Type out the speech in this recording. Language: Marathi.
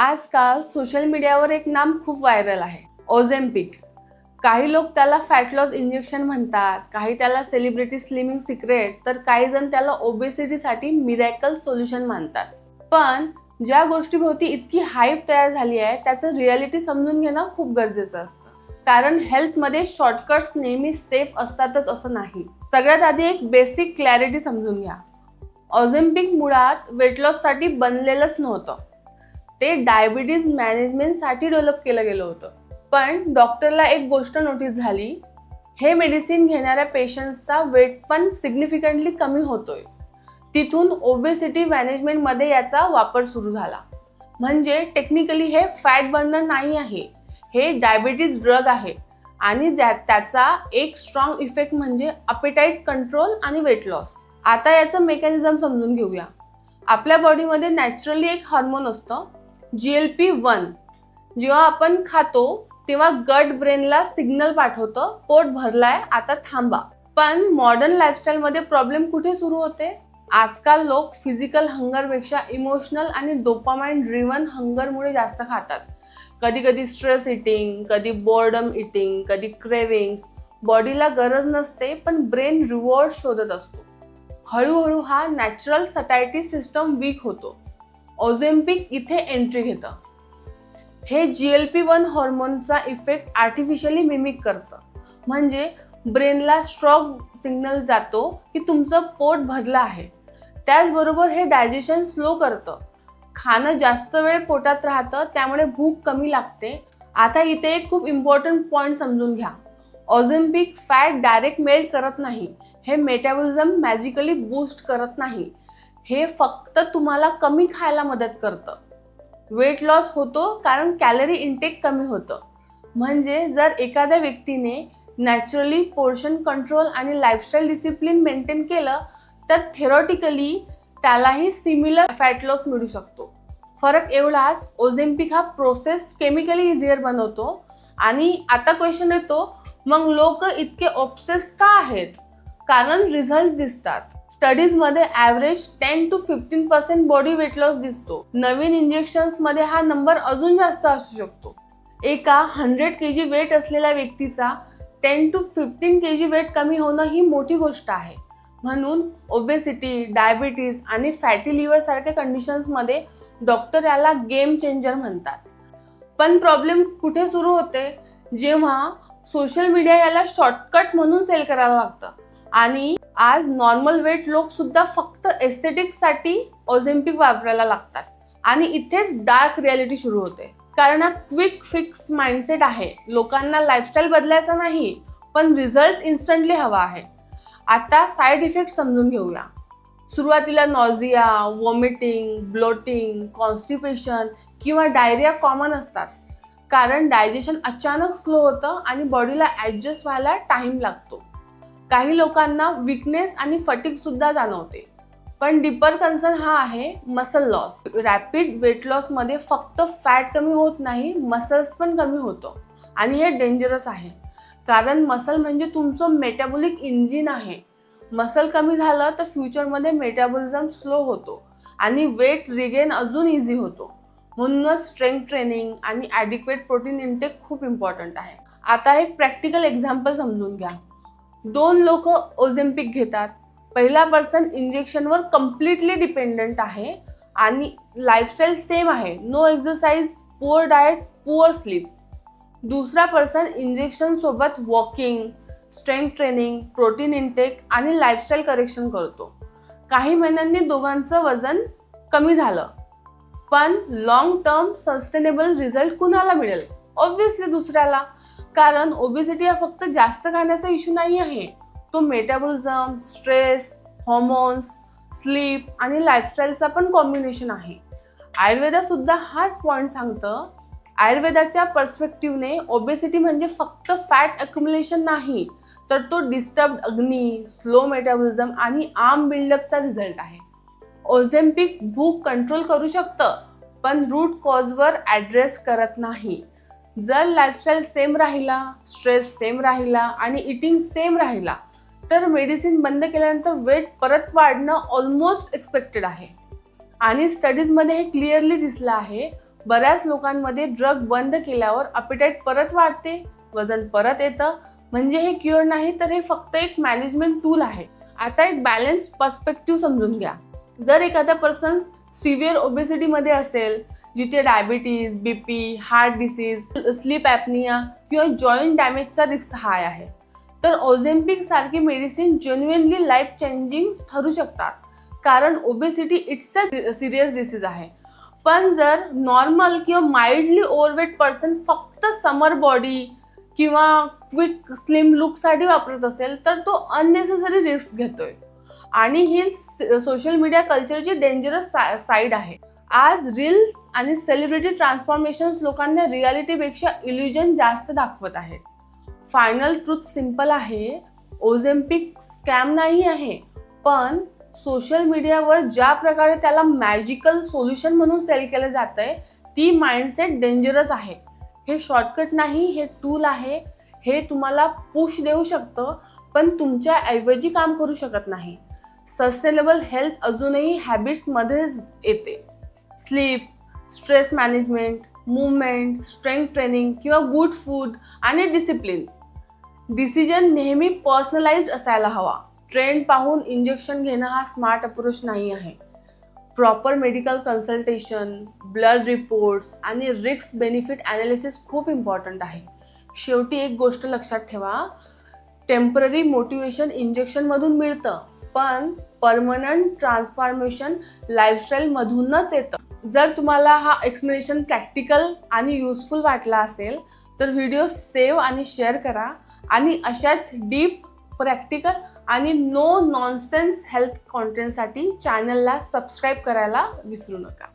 आजकाल सोशल मीडियावर एक नाम खूप व्हायरल आहे, ओझेम्पिक. काही लोक त्याला फॅट लॉस इंजेक्शन म्हणतात, काही त्याला सेलिब्रिटी स्लिमिंग सिक्रेट, तर काही जण त्याला ओबेसिटीसाठी मिरॅकल सोल्युशन मानतात. पण ज्या गोष्टीभोवती इतकी हाईप तयार झाली आहे त्याचं रियालिटी समजून घेणं खूप गरजेचं असतं. कारण हेल्थमध्ये शॉर्टकट्स नेहमी सेफ असतातच असं नाही. सगळ्यात आधी एक बेसिक क्लॅरिटी समजून घ्या. ओझेम्पिक मुळात वेट लॉससाठी बनलेलंच नव्हतं. ते डायबिटीज मॅनेजमेंटसाठी डेव्हलप केलं गेलं होतं. पण डॉक्टरला एक गोष्ट नोटीस झाली, हे मेडिसिन घेणाऱ्या पेशंट्सचा वेट पण सिग्निफिकंटली कमी होतोय. तिथून ओबेसिटी मॅनेजमेंटमध्ये याचा वापर सुरू झाला. म्हणजे टेक्निकली हे फॅट बर्नर नाही आहे, हे डायबिटीज ड्रग आहे. आणि त्याचा एक स्ट्रॉंग इफेक्ट म्हणजे अपेटाईट कंट्रोल आणि वेट लॉस. आता याचं मेकॅनिझम समजून घेऊया. आपल्या बॉडीमध्ये नॅचरली एक हार्मोन असतं, GLP-1. जेव्हा आपण खातो तेव्हा गट ब्रेनला सिग्नल पाठवतं, पोट भरलाय, आता थांबा. पण मॉडर्न लाईफस्टाईलमध्ये प्रॉब्लेम कुठे सुरू होते? आजकाल लोक फिजिकल हंगरपेक्षा इमोशनल आणि डोपामाइन ड्रिव्हन हंगरमुळे जास्त खातात. कधी कधी स्ट्रेस इटिंग, कधी बोर्डम इटिंग, कधी क्रेविंग्स. बॉडीला गरज नसते पण ब्रेन रिवॉर्ड शोधत असतो. हळूहळू हा नॅचरल सटायटी सिस्टम वीक होतो. ओझेम्पिक इथे एंट्री घेतं. हे GLP-1 हॉर्मोनचा इफेक्ट आर्टिफिशियली मिमिक करतं. म्हणजे ब्रेनला स्ट्रॉंग सिग्नल जातो की तुमचं पोट भरलं आहे. त्याचबरोबर हे डायजेशन स्लो करतं. खाणं जास्त वेळ पोटात राहतं, त्यामुळे भूक कमी लागते. आता इथे एक खूप इम्पॉर्टंट पॉईंट समजून घ्या. ओझेम्पिक फॅट डायरेक्ट मेल्ट करत नाही. हे मेटाबॉलिझम मॅजिकली बूस्ट करत नाही. हे फक्त तुम्हाला कमी खायला मदत करतं. वेट लॉस होतो कारण कॅलरी इनटेक कमी होतं. म्हणजे जर एखाद्या व्यक्तीने नॅचरली पोर्शन कंट्रोल आणि लाईफस्टाईल डिसिप्लिन मेंटेन केलं तर थेरॉटिकली त्यालाही सिमिलर फॅट लॉस मिळू शकतो. फरक एवढाच, ओझेम्पिक हा प्रोसेस केमिकली इझियर बनवतो. आणि आता क्वेश्चन येतो, मग लोक इतके ऑब्सेस्ड का आहेत? कारण रिझल्ट दिसतात. स्टडीजमध्ये average 10 to 15% body weight loss दिसतो. नवीन इंजेक्शन्समध्ये हा नंबर अजून जास्त असू शकतो. एका 100 kg वेट असलेल्या व्यक्तीचा 10 to 15 kg वेट कमी होणं ही मोठी गोष्ट आहे. म्हणून ओबेसिटी, डायबिटीज आणि फॅटी लिव्हर सारख्या कंडिशन्समध्ये डॉक्टर याला गेम चेंजर म्हणतात. पण प्रॉब्लेम कुठे सुरू होते? जेव्हा सोशल मीडिया याला शॉर्टकट म्हणून सेल करायला लागतं. आणि आज नॉर्मल वेट लोक सुद्धा फक्त एस्थेटिक्ससाठी ओझेम्पिक वापरायला लागतात. आणि इथेच डार्क रियालिटी सुरू होते. कारण हा क्विक फिक्स माइंडसेट आहे. लोकांना लाईफस्टाईल बदलायचा नाही, पण रिझल्ट इन्स्टंटली हवा आहे. आता साईड इफेक्ट समजून घेऊया. सुरुवातीला नॉझिया, वॉमिटिंग, ब्लोटिंग, कॉन्स्टिपेशन किंवा डायरिया कॉमन असतात. कारण डायजेशन अचानक स्लो होतं आणि बॉडीला ॲडजस्ट व्हायला टाईम लागतो. काही लोकांना विकनेस आणि फटिग सुद्धा जाणवते. पण डीपर कन्सर्न हा आहे मसल लॉस. रॅपिड वेट लॉसमध्ये फक्त फॅट कमी होत नाही, मसल्स पण कमी होतो. आणि हे डेंजरस आहे. कारण मसल म्हणजे तुमचं मेटाबॉलिक इंजिन आहे. मसल कमी झालं तर फ्युचरमध्ये मेटाबॉलिझम स्लो होतो आणि वेट रिगेन अजून इझी होतो. म्हणूनच स्ट्रेंथ ट्रेनिंग आणि ॲडिक्वेट प्रोटीन इनटेक खूप इम्पॉर्टंट आहे. आता एक प्रॅक्टिकल एक्झाम्पल समजून घ्या. 2 लोक ओझेम्पिक घेतात. पहिला पर्सन इंजेक्शनवर कम्प्लिटली डिपेंडंट आहे आणि लाईफस्टाईल सेम आहे, no exercise, poor diet, poor sleep. दुसरा पर्सन इंजेक्शन सोबत walking, strength training, protein intake आणि लाईफस्टाईल करेक्शन करतो. काही महिन्यांनी दोघांचं वजन कमी झालं. पण लॉंग टर्म सस्टेनेबल रिझल्ट कुणाला मिळेल? ऑब्व्हियसली दुसऱ्याला. कारण ओबेसिटी हा फक्त जास्त खाण्याचा इश्यू नाही आहे. तो मेटाबॉलिझम, स्ट्रेस, हॉर्मोन्स, स्लीप आणि लाईफस्टाईलचा पण कॉम्बिनेशन आहे. आयुर्वेदा सुद्धा हाच पॉईंट सांगतं. आयुर्वेदाच्या पर्स्पेक्टिव्हने ओबेसिटी म्हणजे फक्त फॅट अक्युम्युलेशन नाही, तर तो डिस्टर्ब्ड अग्नी, स्लो मेटाबॉलिझम आणि आर्म बिल्डअपचा रिझल्ट आहे. ओझेम्पिक भूक कंट्रोल करू शकतं, पण रूट कॉजवर ॲड्रेस करत नाही. जर लाईफस्टाईल सेम राहिला, स्ट्रेस सेम राहिला आणि इटिंग सेम राहिला तर मेडिसिन बंद केल्यानंतर वेट परत वाढणं ऑलमोस्ट एक्सपेक्टेड आहे. आणि स्टडीजमध्ये हे क्लिअरली दिसलं आहे. बऱ्याच लोकांमध्ये ड्रग बंद केल्यावर अपिटाईट परत वाढते, वजन परत येतं. म्हणजे हे क्युअर नाही, तर हे फक्त एक मॅनेजमेंट टूल आहे. आता एक बॅलन्स पर्स्पेक्टिव्ह समजून घ्या. जर एखादा पर्सन सिव्हिअर ओबेसिटीमध्ये असेल, जिथे diabetes, BP, heart disease, sleep apnoea किंवा जॉईंट डॅमेजचा रिस्क हाय आहे, तर ओझेम्पिक सारखी मेडिसिन जेन्युइनली लाईफ चेंजिंग ठरू शकतात. कारण obesity it's a serious disease आहे. पण जर नॉर्मल किंवा माइल्डली ओव्हरवेट पर्सन फक्त समर बॉडी किंवा क्विक स्लिम लुकसाठी वापरत असेल, तर तो अननेसेसरी रिस्क घेतोय. आणि ही सोशल मीडिया कल्चरची डेंजरस साईड आहे. आज रील्स आणि सेलिब्रिटी ट्रान्सफॉर्मेशन्स लोकांना रियालिटीपेक्षा इल्युजन जास्त दाखवत आहेत. फायनल ट्रूथ सिंपल आहे, ओझेम्पिक स्कॅम नाही आहे. पण सोशल मीडियावर ज्या प्रकारे त्याला मॅजिकल सोल्युशन म्हणून सेल केलं जातंय, ती माइंडसेट डेंजरस आहे. हे शॉर्टकट नाही, हे टूल आहे. हे तुम्हाला पुश देऊ शकतं, पण तुमच्या ऐवजी काम करू शकत नाही. सस्टेनेबल हेल्थ अजूनही हॅबिट्समध्येच येते. Sleep, stress management, movement, strength training किंवा गुड फूड आणि डिसिप्लिन. डिसिजन नेहमी पर्सनलाइज्ड असायला हवा. ट्रेंड पाहून इंजेक्शन घेणं हा स्मार्ट अप्रोच नाही आहे. Proper medical consultation, blood reports आणि रिस्क बेनिफिट ॲनालिसिस खूप इम्पॉर्टंट आहे. शेवटी एक गोष्ट लक्षात ठेवा, टेम्पररी मोटिवेशन इंजेक्शनमधून मिळतं, पण परमनंट ट्रान्सफॉर्मेशन लाईफस्टाईलमधूनच येतं. जर तुम्हाला हा एक्सप्लेनेशन प्रॅक्टिकल आणि युजफुल वाटला असेल, तर व्हिडिओ सेव्ह आणि शेअर करा. आणि अशाच डीप, प्रॅक्टिकल आणि नो नॉनसेन्स हेल्थ कॉन्टेंटसाठी चॅनलला सबस्क्राईब करायला विसरू नका.